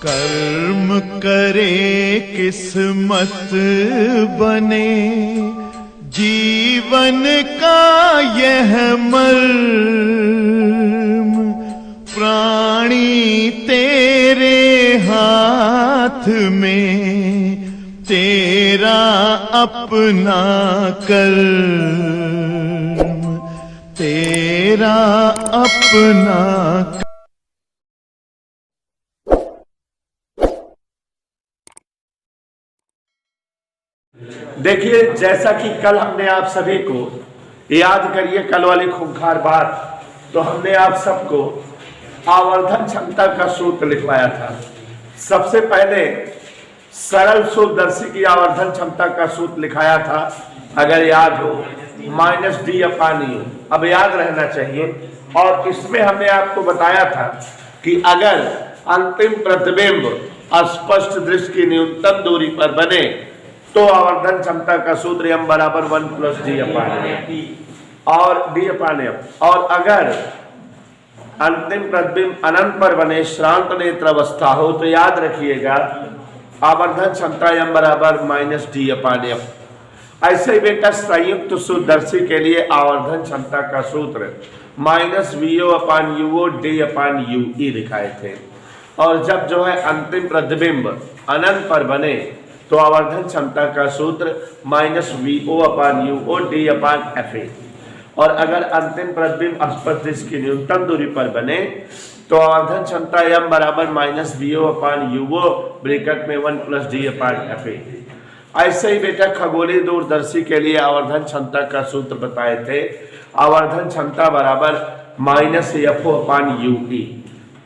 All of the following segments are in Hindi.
कर्म करे किस्मत बने, जीवन का यह मर्म, प्राणी तेरे हाथ में, तेरा अपना कर्म, तेरा अपना। देखिए, जैसा कि कल हमने आप सभी को याद करिए कल वाली खूंखार बात, तो हमने आप सबको आवर्धन क्षमता का सूत्र लिखवाया था। सबसे पहले सरल सूत्रदर्शी की आवर्धन क्षमता का सूत्र लिखाया था, अगर याद हो, -d/u। अब याद रहना चाहिए। और इसमें हमने आपको बताया था कि अगर अंतिम प्रतिबिंब स्पष्ट दृश्य की न्यूनतम दूरी पर बने तो आवर्धन क्षमता का सूत्र m बराबर 1 + d/f और d/f। और अगर अंतिम प्रतिबिंब अनंत पर बने, श्रांत नेत्र अवस्था हो, तो याद रखिएगा आवर्धन क्षमता m बराबर -d/f। ऐसे ही बेटा संयुक्त सूत्रदर्शी के लिए आवर्धन क्षमता का सूत्र -VO/UO d/UE दिखाए थे। और जब जो है अंतिम प्रतिबिंब अनंत पर बने तो आवर्धन क्षमता का सूत्र -VO/UO d/FA। और अगर अंतिम प्रतिबिंब स्पष्ट दृश्य की न्यूनतम दूरी पर बने तो आवर्धन क्षमता m बराबर -VO/UO ब्रैकेट में 1 + d/FA। ऐसे ही बेटा खगोलीय दूरदर्शी के लिए आवर्धन क्षमता का सूत्र बताए थे, आवर्धन क्षमता बराबर -FO/UE।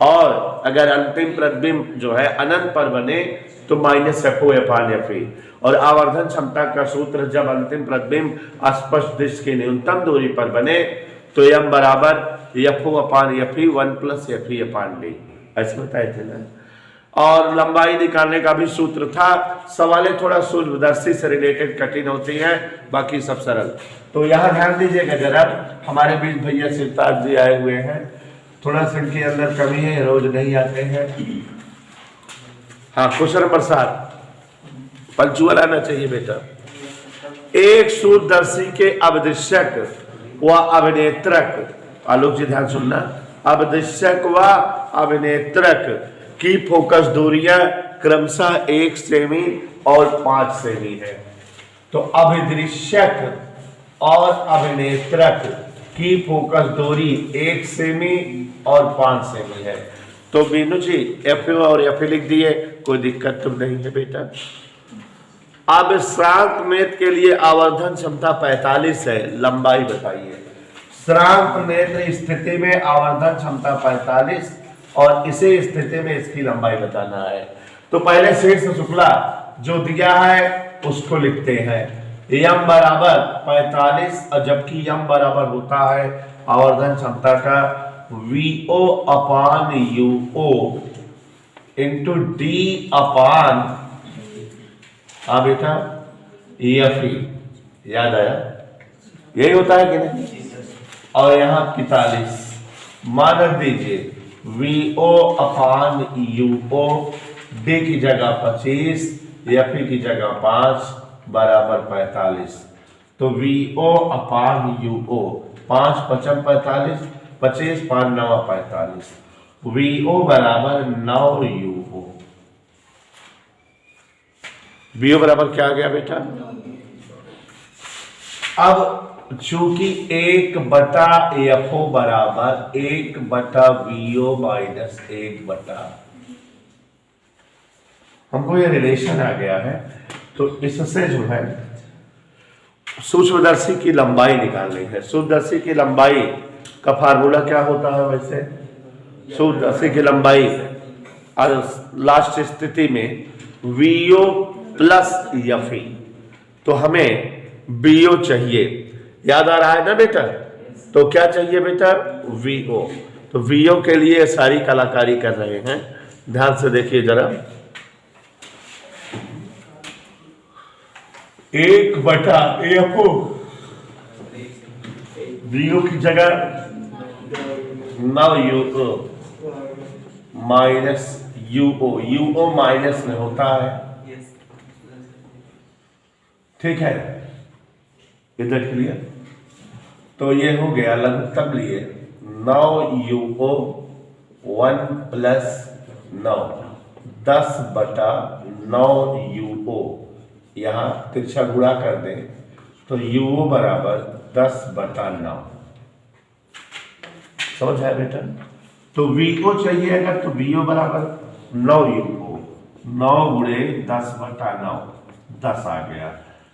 और अगर अंतिम प्रतिबिंब जो है अनंत पर बने तो -FO/FA। और आवर्धन क्षमता का सूत्र जब अंतिम प्रतिबिंब स्पष्ट दृश्य की न्यूनतम दूरी पर बने तो m बराबर FO/FE 1 + FE/d, ऐसे बताए थे ना। और लंबाई निकालने का भी सूत्र था। सवालें थोड़ा सूक्ष्मदर्शी से रिलेटेड कठिन होती हैं, बाकी सब सरल। तो यहाँ ध्यान दीजिएगा जरा, हमारे बीच भैया सिरताज जी आए हुए हैं, थोड़ा सा इनके अंदर कमी है, रोज नहीं आते हैं। हाँ, क्वेश्चन नंबर 7 पंचुअल आना चाहिए बेटा। एक सूत्रदर्शी के अवदिश्यक व अभिनेत्रक, आलोक जी ध्यान सुनना, अवदिश्यक व अभिनेत्रक की फोकस दूरियां क्रमशः 1 सेमी और 5 सेमी है। तो अभिदृश्यक और अभिनेत्रक की फोकस दूरी 1 सेमी और 5 सेमी है। तो बीनू जी FO और FA लिख दिए, कोई दिक्कत तो नहीं है बेटा। अब श्रांत नेत्र के लिए आवर्धन क्षमता 45 है, लंबाई बताइए। श्रांत नेत्र स्थिति में आवर्धन क्षमता 45 और इसे स्थिति में इसकी लंबाई बताना है। तो पहले शीर्ष शुक्ला जो दिया है उसको लिखते हैं, m बराबर 45, और जबकि m बराबर होता है आवर्धन क्षमता का VO/UO इंटू d/, हाँ बेटा FE, याद आया, यही होता है कि नहीं। और यहाँ 45 मान रख दीजिए, VO/UO D की जगह 25, FE की जगह 5 बराबर 45। तो VO/UO 5 × 5 = 45, 25 5 × 9 = 45। VO बराबर 9UO। VO बराबर क्या आ गया बेटा? अब चूंकि 1/FO बराबर 1/VO माइनस 1/, हमको ये रिलेशन आ गया है, तो इससे जो है सूक्ष्मदर्शी की लंबाई निकालनी है। सूक्ष्मदर्शी की लंबाई का फार्मूला क्या होता है वैसे? सूक्ष्मदर्शी की लंबाई लास्ट स्थिति में VO + FE, तो हमें BO चाहिए, याद आ रहा है ना बेटा? तो क्या चाहिए बेटा? VO। तो VO के लिए सारी कलाकारी कर रहे हैं, ध्यान से देखिए जरा। 1/FO VO की जगह 9UO माइनस यूओ, यूओ माइनस में होता है, ठीक है, इधर क्लियर। तो ये हो गया लघुत्तम लिए 9 UO 1 प्लस 9, 10/9 UO, यहाँ तिरछा गुणा कर दें तो UO बराबर 10/9। समझ आया बेटा? तो VO चाहिएगा तो VO बराबर 9 UO, 9 गुणे 10/9, 10 आ गया।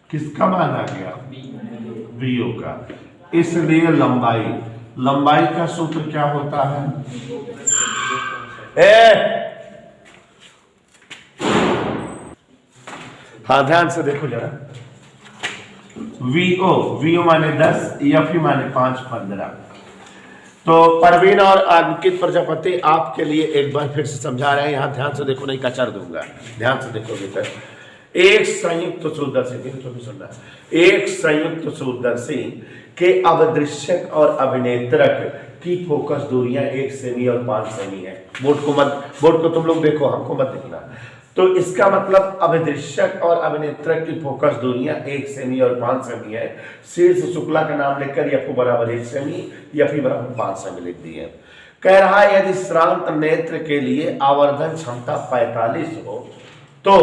किसका मान आ गया? VO का। इसलिए लंबाई का सूत्र क्या होता है? हाँ ध्यान से देखो जरा, VO माने 10, FE माने 5, 15। तो परवीन और अंकित प्रजापति आपके लिए एक बार फिर से समझा रहे हैं, यहां ध्यान से देखो, नहीं कचर दूंगा, ध्यान से देखो बेटा। एक संयुक्त सूत्रदर्शी, सुनना, एक संयुक्त सूत्रदर्शी के अवदृश्यक और अभिनेत्रक की फोकस दूरियां 1 सेमी और 5 सेमी है। बोर्ड को तुम लोग देखो, हमको मत देखना। तो इसका मतलब अभिदृश्यक और अभिनेत्रक की फोकस दूरियां 1 सेमी और 5 सेमी है। शीर्ष शुक्ला का नाम लेकर F बराबर 1 सेमी, FE बराबर 5 सेमी लिख दिए। कह रहा है यदि श्रांत नेत्र के लिए आवर्धन क्षमता 45 हो तो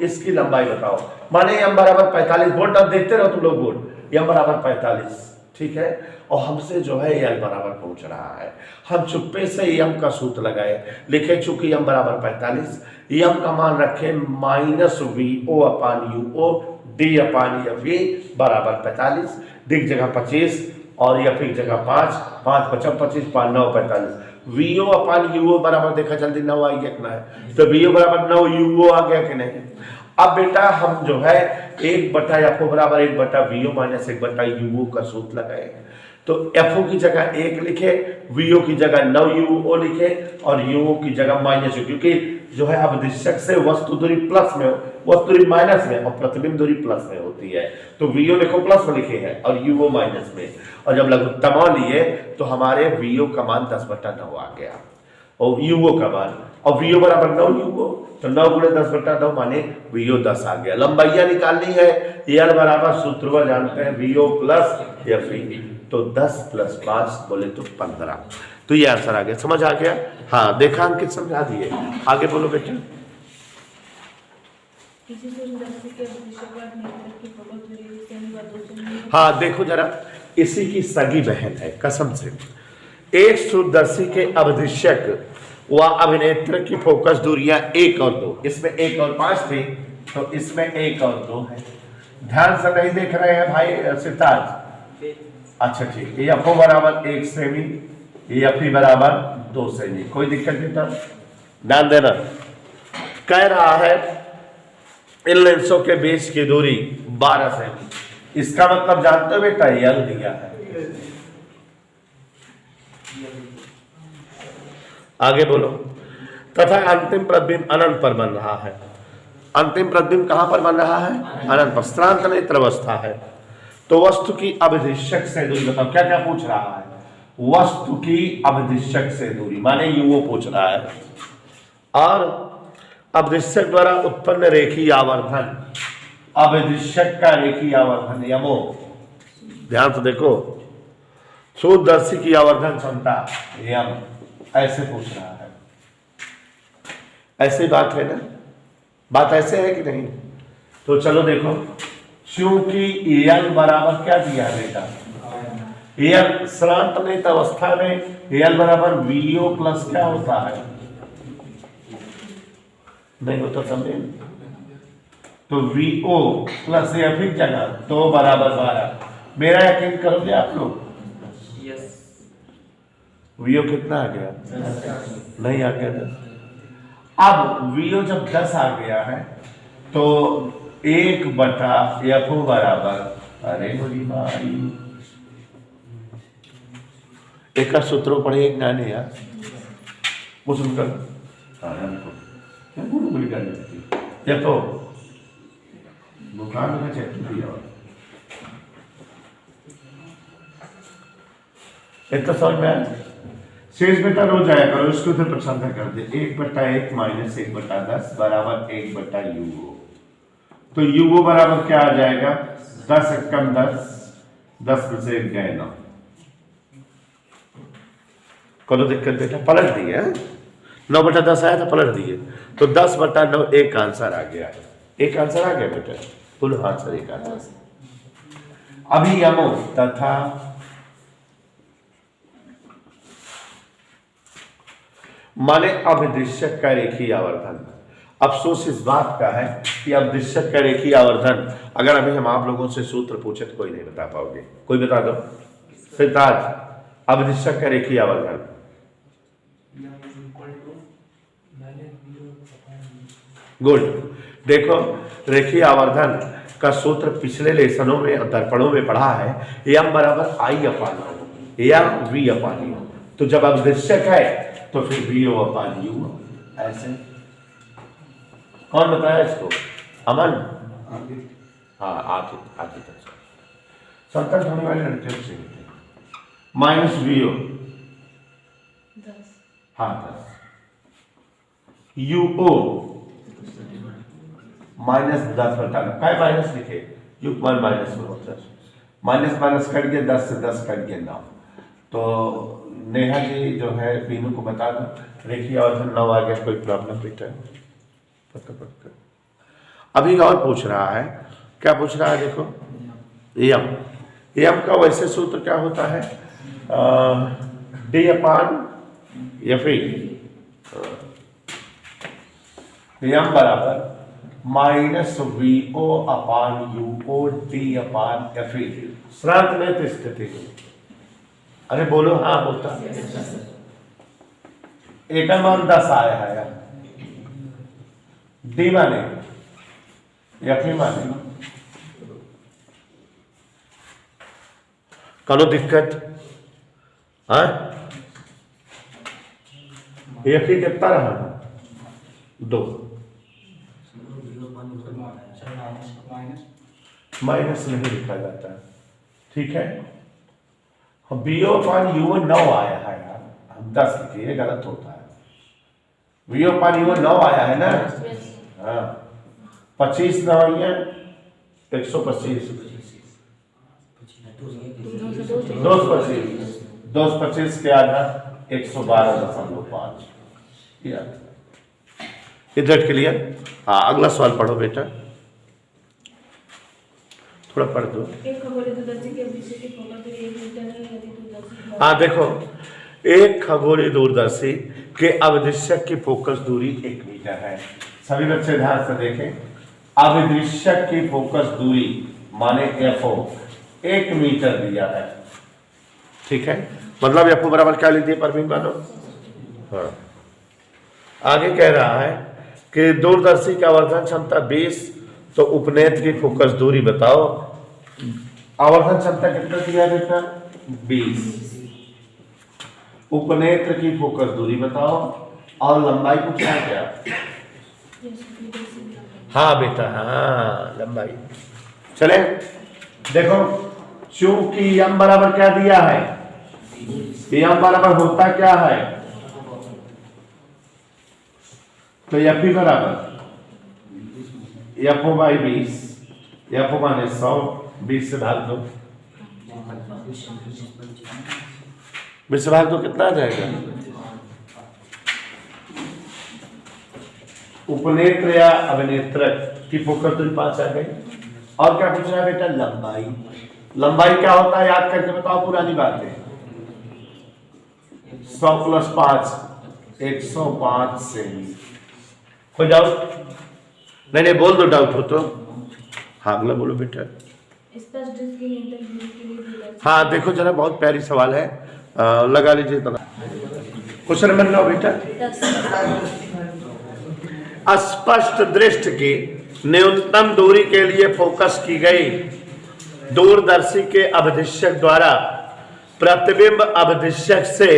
इसकी लंबाई बताओ। माने m बराबर 45, बोर्ड अब देखते रहो तुम लोग, बोर्ड m बराबर 45, ठीक है, और हमसे जो है l बराबर पूछ रहा है। हम चुप्पे से m का सूत्र लगाए, लिखे चूंकि m बराबर 45, m का मान रखे -VO/UO D/FE बराबर 45, D की जगह 25 और FE की जगह 5, 5 5 25, 5 9 45। VO/UO बराबर देखा जल्दी 9 आ गया कितना है, तो VO बराबर 9 UO आ गया कि नहीं। अब बेटा हम जो है 1/FO बराबर 1/VO माइनस 1/UO का सूत्र लगाए। तो FO की जगह 1 लिखे, VO की जगह 9 UO लिखे और UO की जगह -, क्योंकि जो है अवदृश्यक से वस्तु दूरी प्लस में, वस्तु दूरी माइनस में और प्रतिबिंब दूरी प्लस में होती है। तो VO देखो प्लस में लिखे हैं और UO माइनस में, और जब लघुत्तम लिए तो हमारे VO का मान 10/9 आ गया और UO का मान, और VO बराबर 9 UO, तो 9 गुणे 10/9 माने VO 10 आ गया। लंबाइयां निकालनी है, L बराबर सूत्र जानते हैं, VO प्लस FE, तो 10 + 5 बोले तो 15। तो ये आंसर आ गया, समझ आ गया? हाँ देखा, अंकित समझा दिए, आगे बोलो बेटा। हाँ देखो जरा, इसी की सगी बहन है कसम से। एक सूत्रदर्शी के अवदृश्यक व अभिनेत्र की फोकस दूरियां 1 और 2, इसमें 1 और 5 थी तो इसमें 1 और 2 है। ध्यान से नहीं देख रहे हैं भाई सिताज? अच्छा ठीक है, FO बराबर 1 सेमी, FE बराबर 2 सेमी, कोई दिक्कत नहीं था, ध्यान देना। कह रहा है इन लेंसों के बीच की दूरी 12 सेमी, इसका मतलब जानते हो बेटा L दिया है। आगे बोलो। तथा अंतिम प्रतिबिंब अनंत पर बन रहा है। अंतिम प्रतिबिंब कहां पर बन रहा है? अनंत पर। श्रांत नेत्र अवस्था है तो वस्तु की अभिदृश्यक से दूरी बताओ। क्या क्या पूछ रहा है? वस्तु की अभिदृश्यक से दूरी, माने UO पूछ रहा है, और अभिदृश्यक द्वारा उत्पन्न रेखीय आवर्धन, अभिदृश्यक का रेखीय आवर्धन यमो। ध्यान से देखो, सूत्रदर्शी की आवर्धन क्षमता यम, ऐसे पूछ रहा है। ऐसी बात है ना, बात ऐसे है कि नहीं? तो चलो देखो, चूंकि L बराबर क्या दिया है बेटा? L श्रांत नेत्र अवस्था में L बराबर VO प्लस क्या होता है? नहीं होता समझे? तो VO प्लस FE जगह 2 बराबर 12। मेरा यकीन करोगे आप लोग? VO कितना आ गया? नहीं आ गया 10। अब VO जब 10 आ गया है तो 1/FO बराबर, अरे मेरी भाई एक का सूत्र पढ़े एक नाने यार वो सुनकर या तो बुखार में इतना समझ में आया। शेष बेटा रो जाया करो, इसको तो प्रसन्न कर दे। 1/1 माइनस 1/10 बराबर 1/u। तो u बराबर क्या आ जाएगा? 10 एकम 10, 10 में से 1 गए 9। कोनो दिक्कत बेटा? पलट दिए 9/10 आया था, पलट दिए तो 10/9 एक आंसर आ गया। एक आंसर आ गया बेटा, फुल आंसर एक आंसर। अभी यमो तथा माने अभिदृश्यक का रेखीय आवर्धन। अफसोस इस बात का है कि अभिदृश्यक का रेखीय आवर्धन अगर अभी हम आप लोगों से सूत्र पूछे तो कोई नहीं बता पाओगे। कोई बता दो सिद्धार्थ, अभिदृश्यक का रेखीय आवर्धन। गुड। देखो रेखीय आवर्धन का सूत्र पिछले लेसनों में और दर्पणों में पढ़ा है, m बराबर I अपान या v अपान u। तो जब अभिदृश्यक है तो फिर v अपान u ऐसे। कौन बताया इसको? अमन? हाँ आगे तक संकट होने वाले लड़के से माइनस वीओ 10। हाँ 10 यूओ माइनस 10/9। क्या माइनस लिखे? You 1 minus minus minus cut गया, 10 से 10 कट गया 9। तो नेहा जी जो है बीनू को बता दो रेखीय आवर्धन 9 आ गया। कोई प्रॉब्लम बेटा? पक्का। अभी और पूछ रहा है, क्या पूछ रहा है? देखो एम का वैसे सूत्र क्या होता है? डी अपान एफ एम बराबर माइनस वीओ अपान यूओ डी अपान एफ। श्रांत में तो स्थिति। अरे बोलो। हाँ बोलता। एक मान 10 आया है यार, डी माने एफ माने। करो दिक्कत? हाँ एफ कितना रहा? 2 माइनस नहीं लिखा जाता, ठीक है। बीओ पान यू 9 आया है यार, हम 10 लिखिए, गलत होता है। बीओ पान यू 9 आया है ना? हाँ 25 9 है 125, 225 के आधा 112.5। इधर क्लियर? हाँ अगला सवाल पढ़ो बेटा, थोड़ा पढ़ दो। हाँ देखो, एक खगोलीय दूरदर्शी के अभिदृश्यक की फोकस दूरी 1 मीटर है। सभी बच्चे ध्यान से देखें, अभिदृश्यक की फोकस दूरी माने एफओ 1 मीटर दिया है, ठीक है। मतलब एफओ बराबर क्या लिख दिए परवीन मानो? हाँ आगे कह रहा है कि दूरदर्शी की आवर्धन क्षमता 20, तो उपनेत्र की फोकस दूरी बताओ। आवर्धन क्षमता कितना दिया बेटा? 20। उपनेत्र की फोकस दूरी बताओ और लंबाई पूछा है क्या? हाँ बेटा हाँ लंबाई। चले देखो, चूंकि m बराबर क्या दिया है? m बराबर होता क्या है? तो एफ बराबर एफओ बाई 20, एफओ माने 100, 20 से भाग दो, 20 से भाग दो कितना आ जाएगा? उपनेत्र या अभिनेत्रक की फोकस दूरी 5 आ गई। और क्या पूछ रहा है बेटा? लंबाई। लंबाई क्या होता है याद करके बताओ पुरानी बातें। 100 + 5 105 सेमी। कोई डाउट? नहीं बोल दो डाउट हो तो। हाँ अगला बोलो बेटा। हाँ देखो जरा बहुत प्यारी सवाल है, लगा लीजिए। क्वेश्चन नंबर 9 बेटा, स्पष्ट दृष्टि की न्यूनतम दूरी के लिए फोकस की गई दूरदर्शी के अभिदृश्यक द्वारा प्रतिबिंब अभिदृश्यक से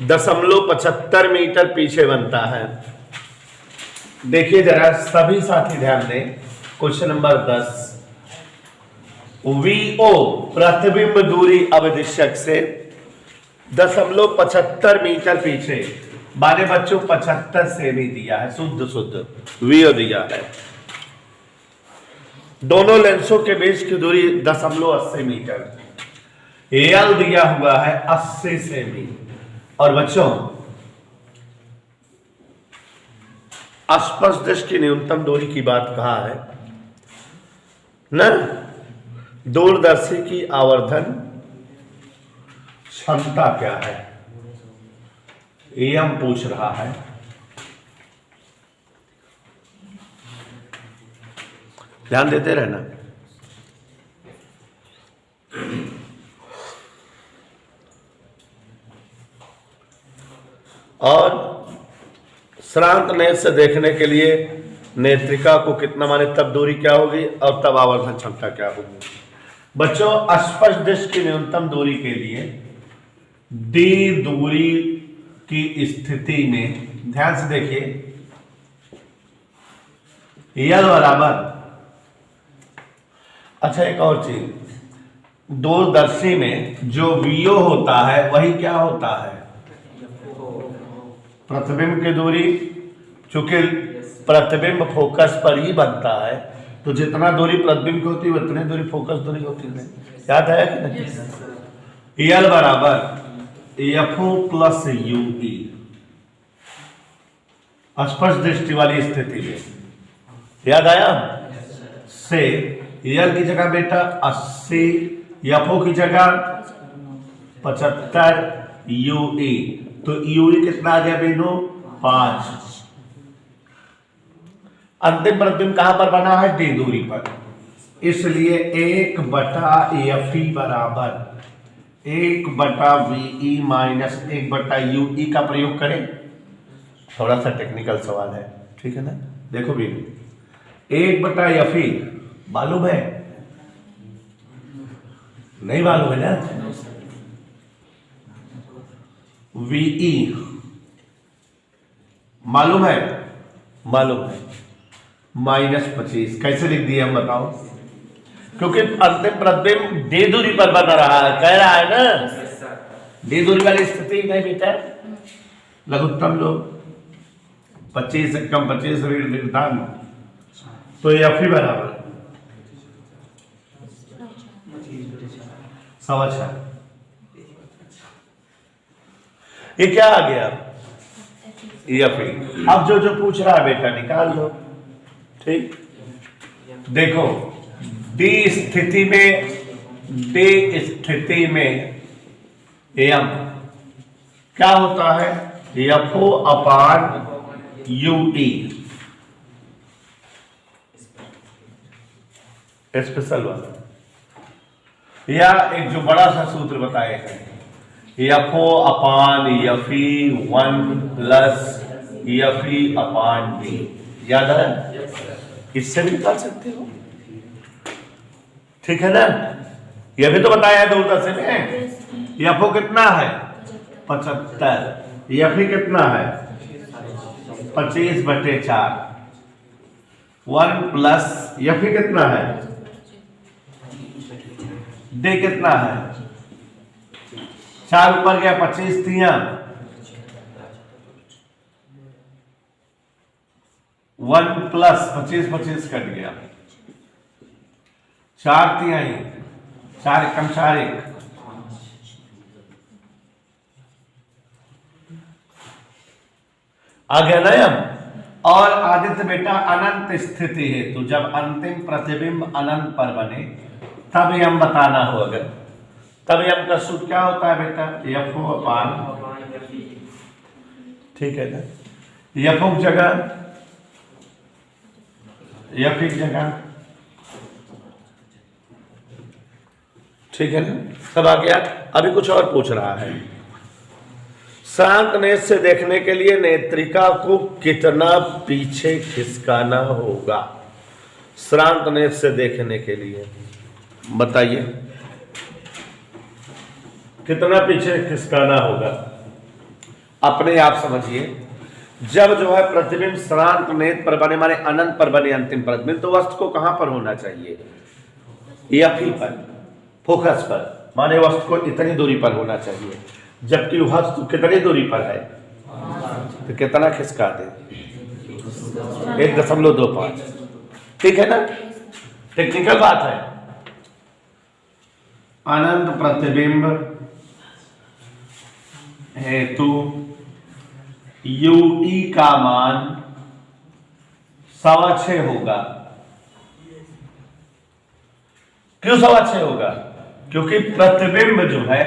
0.75 मीटर पीछे बनता है। देखिए जरा सभी साथी ध्यान दें, क्वेश्चन नंबर 10, वीओ प्रतिबिंब दूरी अभिदृश्यक से 0.75 मीटर पीछे, माने बच्चों 75 सेमी दिया है, शुद्ध शुद्ध वीओ दिया है। दोनों लेंसों के बीच की दूरी 0.80 मीटर, एल दिया हुआ है 80 सेमी। और बच्चों स्पर्श दिश की न्यूनतम दूरी की बात कहा है ना, दूरदर्शी की आवर्धन क्षमता क्या है, ये हम पूछ रहा है। ध्यान देते रहना। और श्रांत नेत्र से देखने के लिए नेत्रिका को कितना, माने तब दूरी क्या होगी और तब आवर्धन क्षमता क्या होगी। बच्चों स्पर्श दिश की न्यूनतम दूरी के लिए डी दूरी की स्थिति में ध्यान से देखिए, यल बराबर, अच्छा एक और चीज, दूरदर्शी में जो वीओ होता है वही क्या होता है, प्रतिबिंब की दूरी। चूंकि प्रतिबिंब फोकस पर ही बनता है, तो जितना दूरी प्रतिबिंब की होती है उतनी दूरी फोकस दूरी होती है। याद है कि नहीं? एल बराबर एफओ प्लस यूई, स्पर्श दृष्टि वाली स्थिति में, याद आया? से एल की जगह बेटा 80, एफओ की जगह 75 यूई, तो यूई कितना आ गया बेनो 5। अंतिम प्रतिबिंब कहां पर बना है, डी दूरी पर, इसलिए 1/एफ बराबर 1/वीई माइनस 1/यूई का प्रयोग करें। थोड़ा सा टेक्निकल सवाल है, ठीक है ना। देखो भी 1/एफ मालूम है, नहीं मालूम है ना, वीई मालूम है, मालूम है, -25 कैसे लिख दिए हम बताओ, क्योंकि अंतिम प्रतिबिंब डी दूरी पर बन रहा है, कह रहा है ना, डी दूरी वाली स्थिति नहीं बेटा, लघुत्तम लोग 25 से कम 25 निर्धारण, तो एफ ही बराबर 6.25। ये क्या आ गया, एफ। अब जो जो पूछ रहा है बेटा निकाल लो, ठीक। देखो डी स्थिति में एम क्या होता है, एफओ अपान यूटी, स्पेशल वाला, या एक जो बड़ा सा सूत्र बताएगा, एफओ अपान एफई 1 प्लस एफई अपान बी, याद है? इससे भी निकाल सकते हो, ठीक है ना। यह भी तो बताया है दूरदर्शी में, एफओ कितना है 75, एफई कितना है 25/4, 1 प्लस एफई कितना है, डी कितना है 4 ऊपर गया 25 तिया 1 प्लस 25 कट गया, 4 तिहाई 4 कम 4 1, आ गया ना हम। और आदित्य बेटा अनंत स्थिति है, तो जब अंतिम प्रतिबिंब अनंत पर बने तब हम बताना हो, अगर तब हम का सूत्र क्या होता है बेटा, एफओ अपान, ठीक है ना, एफओ की जगह एफ की जगह, ठीक है ना, सब आ गया। अभी कुछ और पूछ रहा है, श्रांत नेत्र से देखने के लिए नेत्रिका को कितना पीछे खिसकाना होगा, श्रांत नेत्र से देखने के लिए बताइए कितना पीछे खिसकाना होगा, अपने आप समझिए। जब जो है प्रतिबिंब श्रांत नेत्र पर बने, माने अनंत पर बने अंतिम प्रतिबिंब, तो वस्तु को कहां पर होना चाहिए, एफ ही पर, फोकस पर, माने वस्तु को इतनी दूरी पर होना चाहिए। जबकि वस्तु कितनी दूरी पर है, तो कितना खिसका दे, 1.25। ठीक है ना, टेक्निकल बात है। अनंत प्रतिबिंब हेतु ui का मान 6.25 होगा। क्यों 6.25 होगा? क्योंकि प्रतिबिंब जो है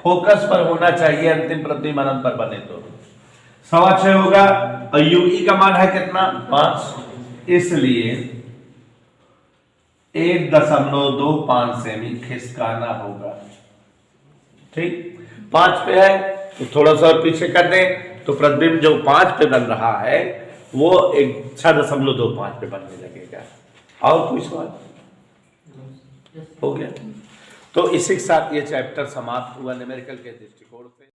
फोकस पर होना चाहिए, अंतिम प्रतिबिंब अनंत पर बने तो 6.25 होगा। और ui का मान है कितना? 5, इसलिए 1.25 सेमी खिसकाना होगा। ठीक, 5 पे है तो थोड़ा सा और पीछे कर दें तो प्रतिबिंब जो 5 पे बन रहा है वो 6.25 पे बनने लगेगा। और कोई सवाल? हो गया। तो इसी के साथ ये चैप्टर समाप्त हुआ न्यूमेरिकल के दृष्टिकोण से।